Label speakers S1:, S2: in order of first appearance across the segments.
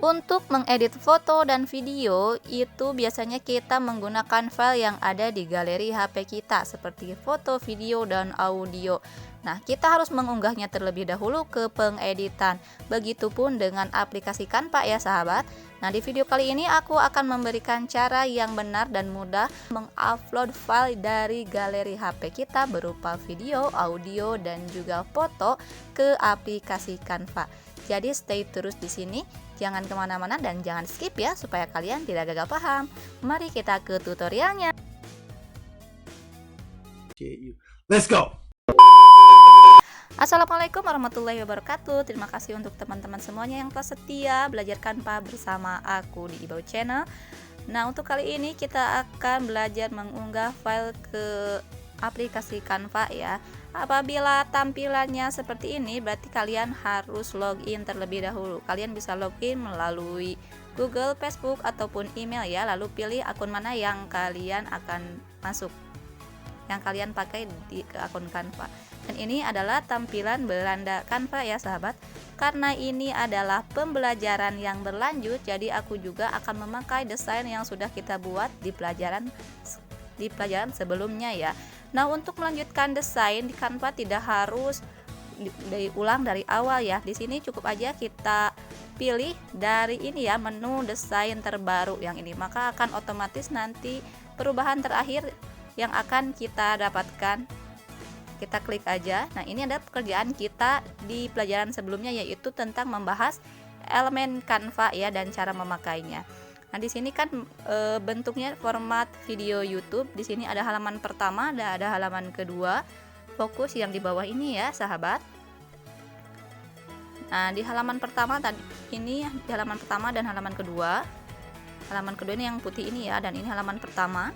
S1: Untuk mengedit foto dan video, itu biasanya kita menggunakan file yang ada di galeri HP kita, seperti foto, video, dan audio. Nah, kita harus mengunggahnya terlebih dahulu ke pengeditan. Begitupun dengan aplikasi Canva ya sahabat. Nah, di video kali ini aku akan memberikan cara yang benar dan mudah mengupload file dari galeri HP kita berupa video, audio, dan juga foto ke aplikasi Canva. Jadi stay terus di sini, jangan kemana-mana dan jangan skip ya, supaya kalian tidak gagal paham. Mari kita ke tutorialnya.
S2: Let's go.
S1: Assalamualaikum warahmatullahi wabarakatuh. Terima kasih untuk teman-teman semuanya yang telah setia belajar Canva bersama aku di Ibau Channel. Nah, untuk kali ini kita akan belajar mengunggah file ke aplikasi Canva ya. Apabila tampilannya seperti ini, berarti kalian harus login terlebih dahulu. Kalian bisa login melalui Google, Facebook, ataupun email ya. Lalu pilih akun mana yang kalian akan masuk, yang kalian pakai di akun Canva. Dan ini adalah tampilan beranda Canva ya sahabat. Karena ini adalah pembelajaran yang berlanjut, jadi aku juga akan memakai desain yang sudah kita buat di pelajaran sebelumnya ya. Nah, untuk melanjutkan desain di Canva tidak harus diulang dari awal ya. Di sini cukup aja kita pilih dari ini ya, menu desain terbaru yang ini, maka akan otomatis nanti perubahan terakhir yang akan kita dapatkan. Kita klik aja. Nah, ini ada pekerjaan kita di pelajaran sebelumnya, yaitu tentang membahas elemen Canva ya dan cara memakainya. Nah, di sini kan bentuknya format video YouTube. Di sini ada halaman pertama dan ada halaman kedua. Fokus yang di bawah ini ya, sahabat. Nah, di halaman pertama tadi ini di halaman pertama dan halaman kedua. Halaman kedua ini yang putih ini ya, dan ini halaman pertama.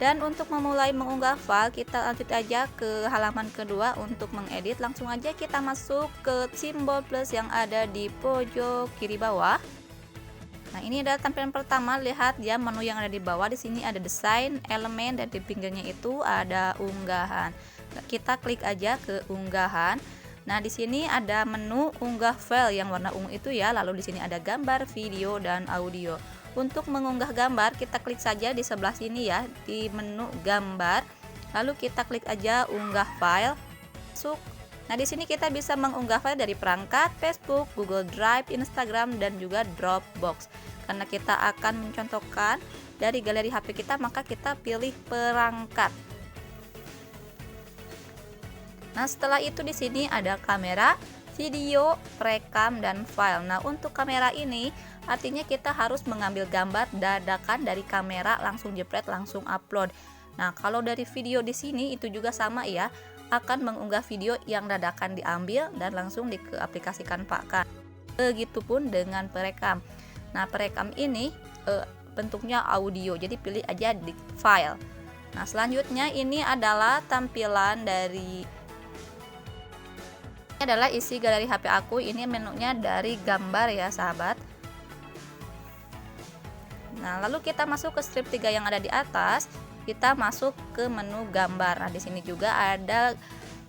S1: Dan untuk memulai mengunggah file, kita lanjut aja ke halaman kedua untuk mengedit. Langsung aja kita masuk ke simbol plus yang ada di pojok kiri bawah. Nah, ini adalah tampilan pertama. Lihat ya, menu yang ada di bawah. Di sini ada desain, elemen, dan di pinggirnya itu ada unggahan. Kita klik aja ke unggahan. Nah, di sini ada menu unggah file yang warna ungu itu ya. Lalu di sini ada gambar, video, dan audio. Untuk mengunggah gambar, kita klik saja di sebelah sini ya, di menu gambar. Lalu kita klik aja unggah file. Masuk. Nah, di sini kita bisa mengunggah file dari perangkat Facebook, Google Drive, Instagram, dan juga Dropbox. Karena kita akan mencontohkan dari galeri HP kita, maka kita pilih perangkat. Nah, setelah itu di sini ada kamera, video, perekam, dan file. Nah, untuk kamera ini artinya kita harus mengambil gambar dadakan dari kamera, langsung jepret, langsung upload. Nah, kalau dari video di sini itu juga sama ya, akan mengunggah video yang dadakan diambil dan langsung diaplikasikan Canva. Begitupun dengan perekam. Nah, perekam ini bentuknya audio, jadi pilih aja di file. Nah, selanjutnya ini adalah tampilan dari adalah isi galeri HP aku. Ini menunya dari gambar ya sahabat. Nah, lalu kita masuk ke strip 3 yang ada di atas. Kita masuk ke menu gambar. Nah, di sini juga ada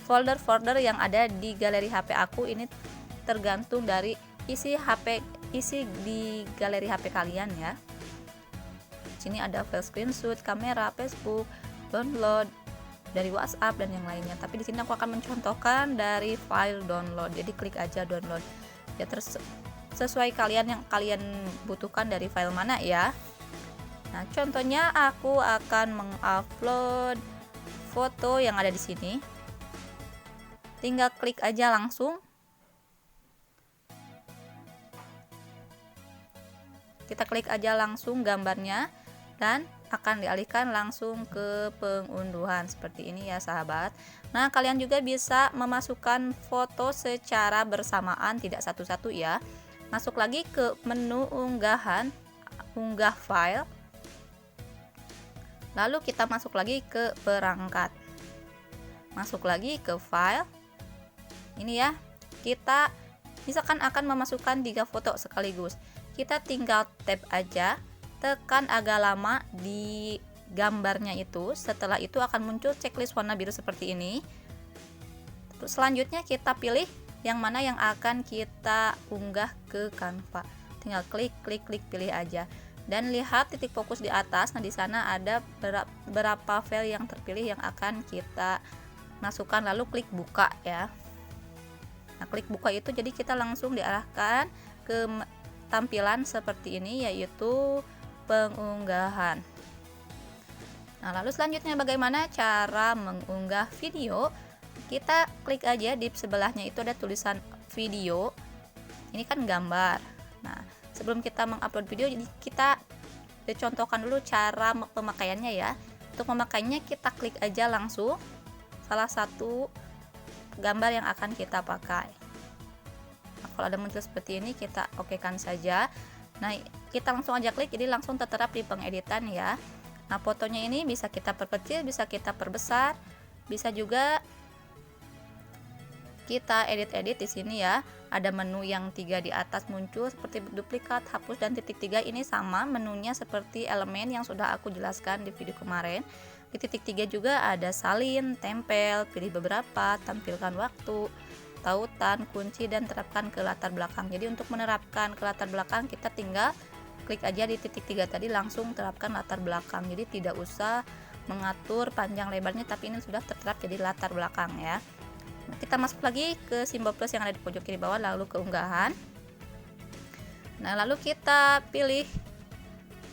S1: folder-folder yang ada di galeri HP aku. Ini tergantung dari isi di galeri HP kalian ya. Di sini ada file screenshot, kamera, Facebook, download dari WhatsApp dan yang lainnya. Tapi di sini aku akan mencontohkan dari file download. Jadi klik aja download. Ya, sesuai kalian yang kalian butuhkan dari file mana ya. Nah, contohnya aku akan mengupload foto yang ada di sini. Tinggal klik aja langsung. Kita klik aja langsung gambarnya dan akan dialihkan langsung ke pengunduhan seperti ini ya sahabat. Nah, kalian juga bisa memasukkan foto secara bersamaan, tidak satu-satu ya. Masuk lagi ke menu unggahan, unggah file. Lalu kita masuk lagi ke perangkat. Masuk lagi ke file. Ini ya, kita misalkan akan memasukkan 3 foto sekaligus. Kita tinggal tap aja, tekan agak lama di gambarnya itu. Setelah itu akan muncul checklist warna biru seperti ini. Terus selanjutnya kita pilih yang mana yang akan kita unggah ke Canva. tinggal klik, pilih aja. Dan lihat titik fokus di atas. Nah, di sana ada beberapa file yang terpilih yang akan kita masukkan, lalu klik buka ya. Nah, klik buka itu jadi kita langsung diarahkan ke tampilan seperti ini, yaitu pengunggahan. Nah, lalu selanjutnya bagaimana cara mengunggah video? Kita klik aja di sebelahnya itu ada tulisan video. Ini kan gambar. Nah, sebelum kita mengupload video, jadi kita contohkan dulu cara pemakaiannya ya. Untuk memakainya kita klik aja langsung salah satu gambar yang akan kita pakai. Nah, kalau ada muncul seperti ini kita okekan saja. Nah, kita langsung aja klik, jadi langsung tertera di pengeditan ya. Nah, fotonya ini bisa kita perkecil, bisa kita perbesar, bisa juga kita edit di sini ya. Ada menu yang 3 di atas muncul seperti duplikat, hapus, dan titik 3. Ini sama menunya seperti elemen yang sudah aku jelaskan di video kemarin. Di titik 3 juga ada salin, tempel, pilih beberapa, tampilkan waktu, tautan, kunci, dan terapkan ke latar belakang. Jadi untuk menerapkan ke latar belakang kita tinggal klik aja di titik 3 tadi, langsung terapkan latar belakang. Jadi tidak usah mengatur panjang lebarnya, tapi ini sudah terterap jadi latar belakang ya. Nah, kita masuk lagi ke simbol plus yang ada di pojok kiri bawah, lalu ke unggahan. Nah, lalu kita pilih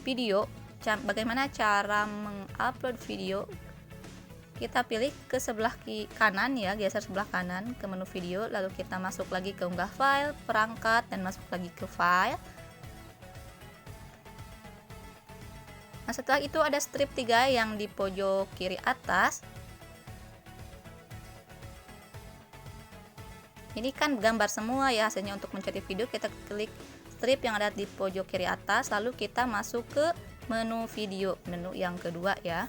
S1: video. Bagaimana cara mengupload video? Kita pilih ke sebelah kanan ya, geser sebelah kanan ke menu video, lalu kita masuk lagi ke unggah file, perangkat, dan masuk lagi ke file. Nah, setelah itu ada strip 3 yang di pojok kiri atas. Ini kan gambar semua ya hasilnya. Untuk mencari video kita klik strip yang ada di pojok kiri atas, lalu kita masuk ke menu video, menu yang kedua ya.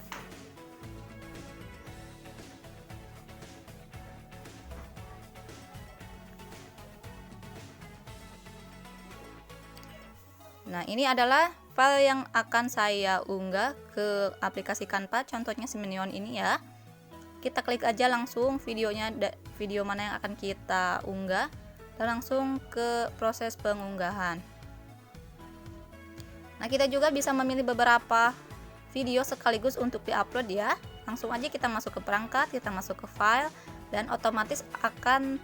S1: Nah, ini adalah file yang akan saya unggah ke aplikasi Canva, contohnya si Minion ini ya. Kita klik aja langsung videonya, video mana yang akan kita unggah, dan langsung ke proses pengunggahan. Nah, kita juga bisa memilih beberapa video sekaligus untuk diupload ya. Langsung aja kita masuk ke perangkat, kita masuk ke file, dan otomatis akan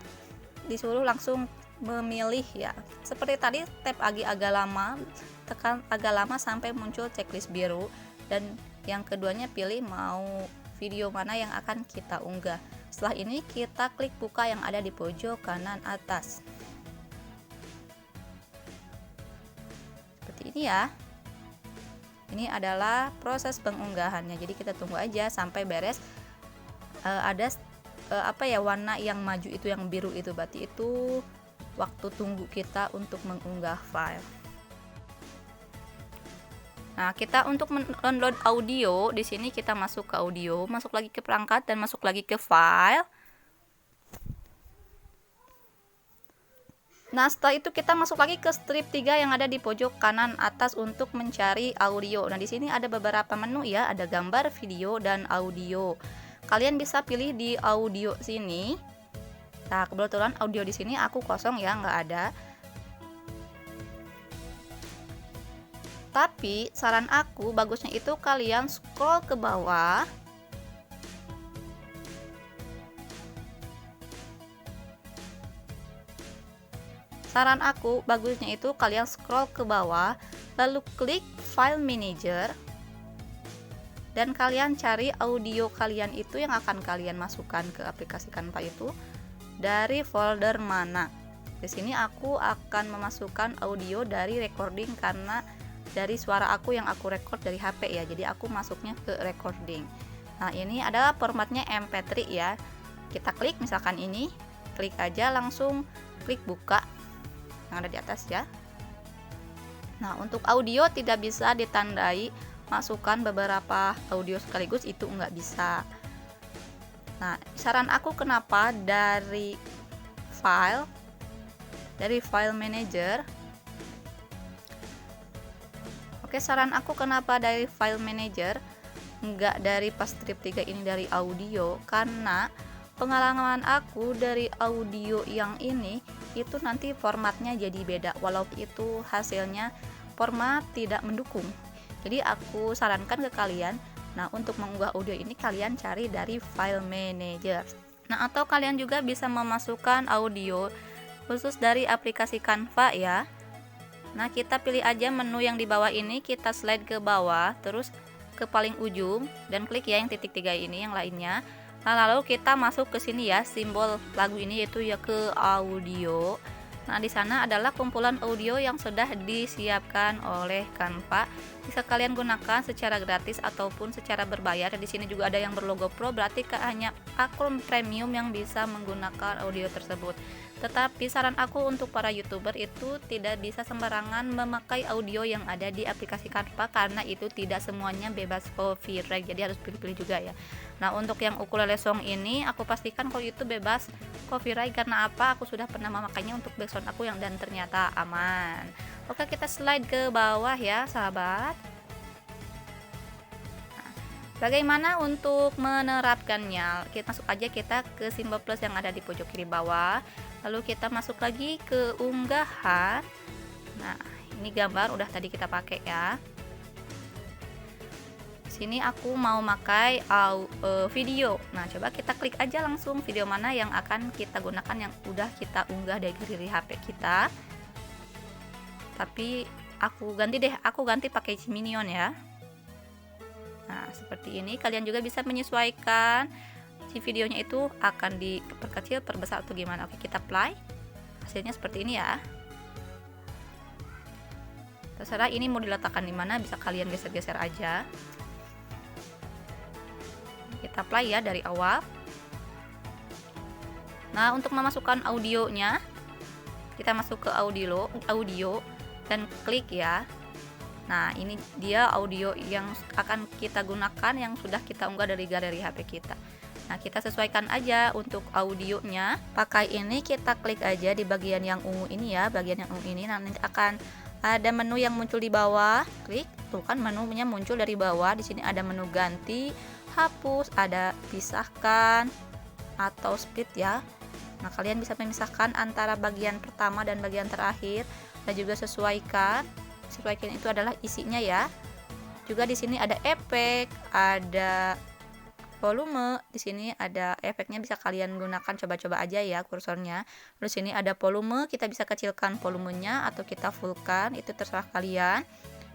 S1: disuruh langsung memilih ya. Seperti tadi, tap agak lama, tekan agak lama sampai muncul checklist biru, dan yang keduanya pilih mau video mana yang akan kita unggah. Setelah ini kita klik buka yang ada di pojok kanan atas. Seperti ini ya. Ini adalah proses pengunggahannya. Jadi kita tunggu aja sampai beres. Ada warna yang maju itu, yang biru itu, berarti itu waktu tunggu kita untuk mengunggah file. Nah, kita untuk mendownload audio, di sini kita masuk ke audio, masuk lagi ke perangkat, dan masuk lagi ke file. Nah, setelah itu kita masuk lagi ke strip 3 yang ada di pojok kanan atas untuk mencari audio. Nah, di sini ada beberapa menu ya, ada gambar, video, dan audio. Kalian bisa pilih di audio sini. Nah, kebetulan audio di sini aku kosong ya, nggak ada. Tapi saran aku bagusnya itu kalian scroll ke bawah. Saran aku bagusnya itu kalian scroll ke bawah, lalu klik File Manager, dan kalian cari audio kalian itu yang akan kalian masukkan ke aplikasi Canva itu dari folder mana. Di sini aku akan memasukkan audio dari recording karena dari suara aku yang aku record dari HP ya, jadi aku masuknya ke recording. Nah, ini adalah formatnya MP3 ya. Kita klik misalkan ini, klik aja langsung klik buka yang ada di atas ya. Nah, untuk audio tidak bisa ditandai masukkan beberapa audio sekaligus, itu nggak bisa. Nah, saran aku kenapa dari file manager. Oke, saran aku kenapa dari file manager nggak dari pas strip 3 ini dari audio, karena pengalaman aku dari audio yang ini itu nanti formatnya jadi beda, walaupun itu hasilnya format tidak mendukung. Jadi aku sarankan ke kalian, nah untuk mengunggah audio ini kalian cari dari file manager. Nah, atau kalian juga bisa memasukkan audio khusus dari aplikasi Canva ya. Nah, kita pilih aja menu yang di bawah ini, kita slide ke bawah, terus ke paling ujung dan klik ya yang titik 3 ini yang lainnya. Nah, lalu kita masuk ke sini ya, simbol lagu ini yaitu ya ke audio. Nah, di sana adalah kumpulan audio yang sudah disiapkan oleh Canva. Bisa kalian gunakan secara gratis ataupun secara berbayar. Di sini juga ada yang berlogo Pro, berarti hanya akun premium yang bisa menggunakan audio tersebut. Tetapi saran aku untuk para YouTuber itu tidak bisa sembarangan memakai audio yang ada di aplikasi Canva karena itu tidak semuanya bebas copyright. Jadi harus pilih-pilih juga ya. Nah, untuk yang ukulele song ini aku pastikan kalau itu bebas copyright. Karena apa? Aku sudah pernah memakainya untuk background aku yang dan ternyata aman. Oke, kita slide ke bawah ya, sahabat. Nah, bagaimana untuk menerapkannya? Kita masuk aja kita ke simbol plus yang ada di pojok kiri bawah. Lalu kita masuk lagi ke unggahan. Nah, ini gambar udah tadi kita pakai ya. Sini aku mau pakai video. Nah, coba kita klik aja langsung video mana yang akan kita gunakan yang udah kita unggah dari HP kita. Tapi aku ganti pakai Minion ya. Nah, seperti ini kalian juga bisa menyesuaikan si videonya itu akan diperkecil, perbesar atau gimana. Oke, kita play. Hasilnya seperti ini ya. Terserah ini mau diletakkan di mana, bisa kalian geser-geser aja. Kita play ya dari awal. Nah, untuk memasukkan audionya, kita masuk ke audio dan klik ya. Nah, ini dia audio yang akan kita gunakan yang sudah kita unggah dari galeri HP kita. Nah, kita sesuaikan aja untuk audionya. Pakai ini kita klik aja di bagian yang ungu ini ya, bagian yang ungu ini. Nanti akan ada menu yang muncul di bawah. Klik, tuh kan menunya muncul dari bawah. Di sini ada menu ganti, hapus, ada pisahkan atau split ya. Nah, kalian bisa memisahkan antara bagian pertama dan bagian terakhir dan juga sesuaikan itu adalah isinya ya. Juga di sini ada efek, ada volume. Di sini ada efeknya, bisa kalian gunakan, coba-coba aja ya kursornya. Terus sini ada volume, kita bisa kecilkan volumenya atau kita fullkan, itu terserah kalian.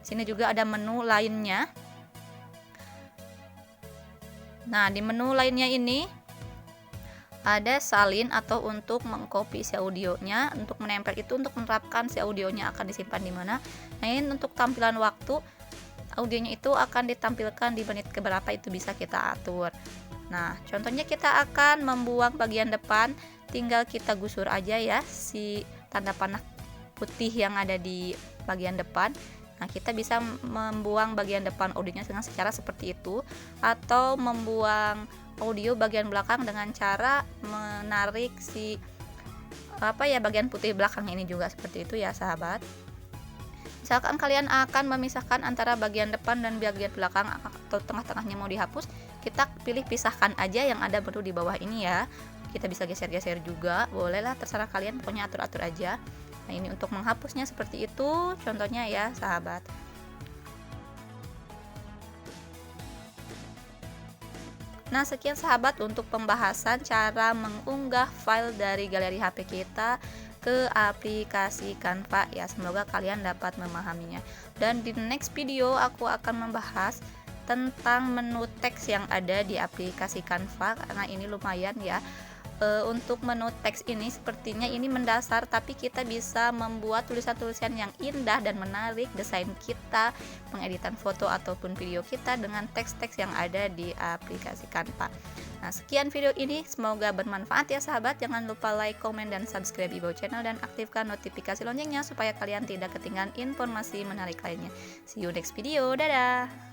S1: Sini juga ada menu lainnya. Nah, di menu lainnya ini ada salin atau untuk mengcopy si audionya, untuk menempel itu untuk menerapkan si audionya akan disimpan di mana. Nah, ini untuk tampilan waktu audionya itu akan ditampilkan di menit keberapa, itu bisa kita atur. Nah, contohnya kita akan membuang bagian depan, tinggal kita gusur aja ya si tanda panah putih yang ada di bagian depan. Nah, kita bisa membuang bagian depan audionya dengan cara seperti itu, atau membuang audio bagian belakang dengan cara menarik si bagian putih belakang ini juga seperti itu ya, sahabat. Misalkan kalian akan memisahkan antara bagian depan dan bagian belakang atau tengah-tengahnya mau dihapus, kita pilih pisahkan aja yang ada menu di bawah ini ya. Kita bisa geser-geser juga, bolehlah, terserah kalian, pokoknya atur-atur aja. Nah, ini untuk menghapusnya seperti itu contohnya ya, sahabat. Nah, sekian sahabat untuk pembahasan cara mengunggah file dari galeri HP kita ke aplikasi Canva ya. Semoga kalian dapat memahaminya. Dan di next video aku akan membahas tentang menu teks yang ada di aplikasi Canva, karena ini lumayan ya. Untuk menu teks ini sepertinya ini mendasar, tapi kita bisa membuat tulisan-tulisan yang indah dan menarik, desain kita, pengeditan foto ataupun video kita dengan teks-teks yang ada di aplikasi Canva. Nah, sekian video ini, semoga bermanfaat ya sahabat. Jangan lupa like, komen, dan subscribe Ibo Channel dan aktifkan notifikasi loncengnya supaya kalian tidak ketinggalan informasi menarik lainnya. See you next video, dadah.